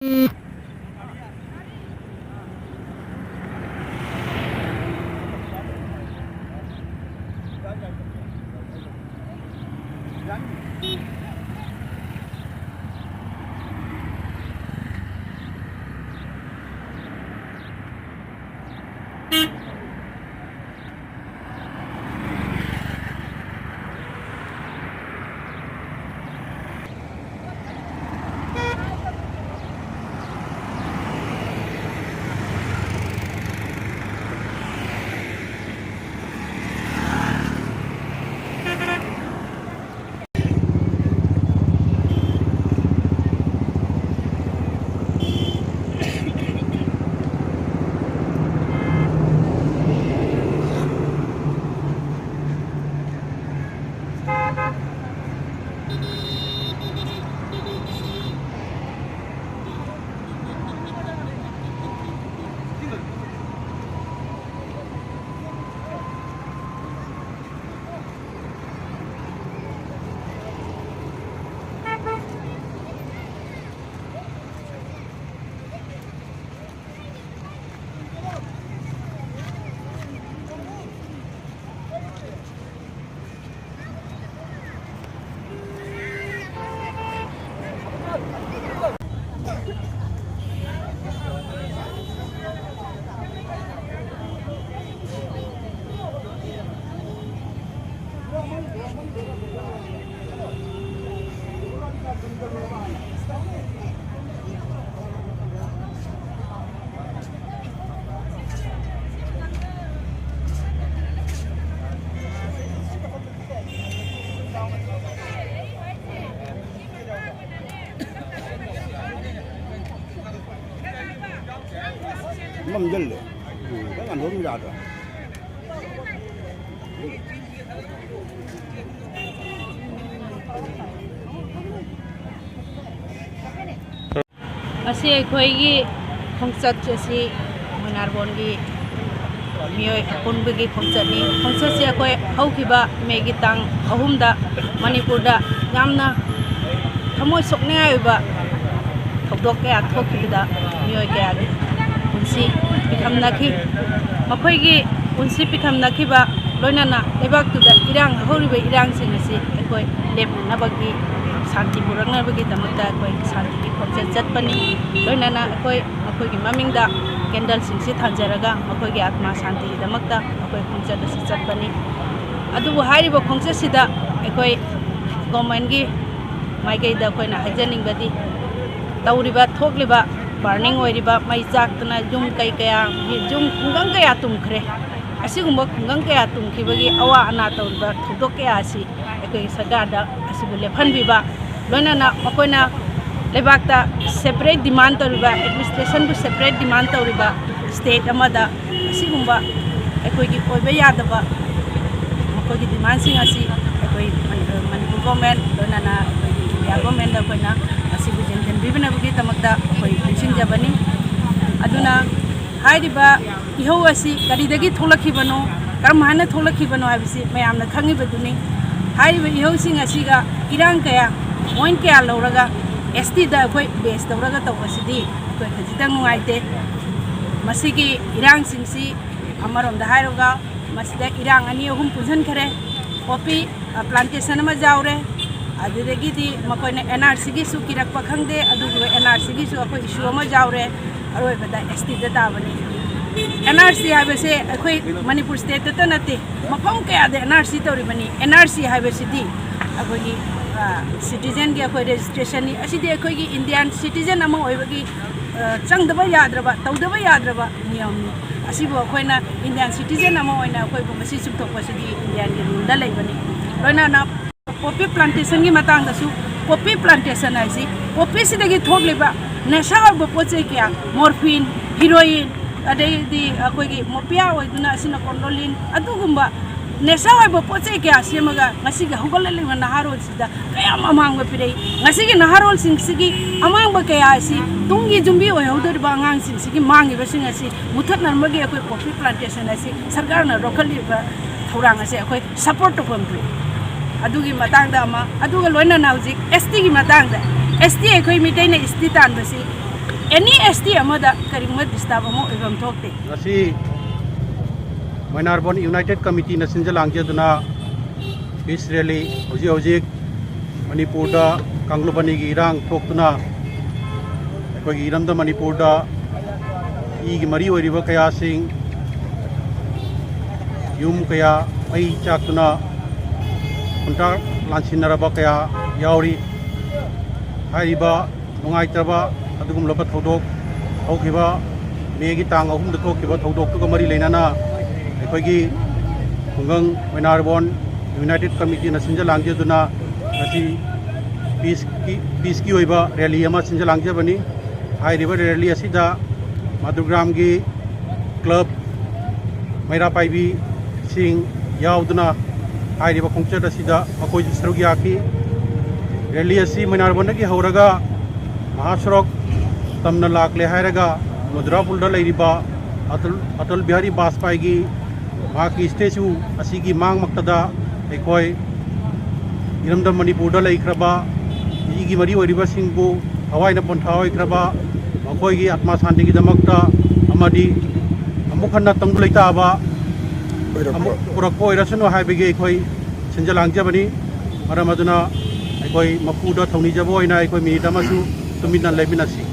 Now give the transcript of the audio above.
Mâm dân lệ, các anh hướng ra rồi. Asi khoi khongchat asi Manarbon gi mioi punbu gi khongchat ni khongchat se khoi haukiba megi tang ahumda Manipur da yamna thamoi sokngai ba thokdok kaya thokibida mioi kaya gi unsi pikhamna ki makhoi gi unsi pikhamna ki ba loinana lebak tu da irang horiba irang sing asi khoi lepna bagi Santi Purangna bagi tamakta koi Santi ki khongchat chatpani loinana koi ki mamingda candle singsi thanjaraga makoi gi atma Santi ki damakta koi khongchat si chatpani adu hairi bo khongchat sida koi government gi maigai da koi na hajaning badi tauriba thokliba burning oiriba mai jaktana jum kai kaya jum kungang kaya tumkhre asigumba kungang kaya tumkhibagi awa ana tauriba thodok kaya asi koi sagada asibule phanbiba loinana makoina lebakta separate demand tauriba administration bu separate demand tauriba state amada asigumba ekoi gi oiba yadaba makoi gi demand sing asi ekoi Manipur government loinana India government da koina asibu jenjen bibina bugi tamakta koi sing jabani aduna hairiba ihau asi karidagi tholakhibano karmana tholakhibano habisi mayamna khangibaduni hairiba ihau sing asiga irang kaya point kaya lauraga ST da koi base tauraga tawasidi koi khajitang nuaite masigi irang singsi amarom da hairoga masida irang ani ahum punjan khare poppy plantation ma jaure adudagi di makoina NRC gi su kirak pakhangde adugo NRC gi su akoi issue ma jaure aroi bada ST da tabani NRC habese akoi Manipur state ta nate mafam kaya de NRC tori bani NRC habese di akoi citizen gi akoi registration ni asidi akoi gi Indian citizen ama oibagi changdaba yadraba tawdaba yadraba niyam ni asibo akoi na Indian citizen ama oina akoi bu masi sub thok pasidi Indian gi rule da laibani loina na poppy plantation gi matang da su poppy plantation aisi poppy sidagi thogliba nasha ba poche kya morphine heroin adai di akoi gi mopia oiduna asina condolin adugumba nesha ba poche kya semaga ngasi ga hugolale na harol sida kaya amang ba pirei ngasi gi naharol sing sigi amang ba kaya asi tungi jumbi oi hodor ba ngang sing sigi mangi ba sing asi muthat narmagi akoi poppy plantation asi sarkar na rokhali ba thorang asi akoi support to pamri adugi matang da ama aduga loina na hujik ST gi matang da ST akoi mitai na ST tan basi any ST amada karingma disturb mo ibam thokte ngasi Mainarbon United Committee na sinjalangjeduna peace rally hojik Manipur da Kanglubani gi irang thoktuna akhoi gi iram da Manipur da gi mari oiriba kaya sing yum kaya ai chaktuna kunta lansinaraba kaya yauri haiba nungaitaba adugum loba thodok haukiba megi tang ahum da thokiba thodok tu mari leinana akhoi khungang Mainarbon United Committee na sinjalangjeduna ngasi peace ki oiba rally ama sinjalangjabani hairiba rally asida Madugram gi club Maira Paibi sing yauduna hairiba khongchat asida makoi saruk yaki rally asi Mainarbon gi hauraga mahasrok tamna lakle hairaga Mudrapur da leiriba Atal Bihari Bajpai gi maki statue asigi mang maktada ekoi iramda Manipur da laikraba igi mari oiriba singbu hawaina pontha oikraba makoi gi atma shanti gi damakta amadi amukhanna tangbu leita aba purakpo irasano haibege ekoi sinjalangjabani maramaduna ekoi mapuda thongni jabo oina ekoi minute amasu tumina leminasi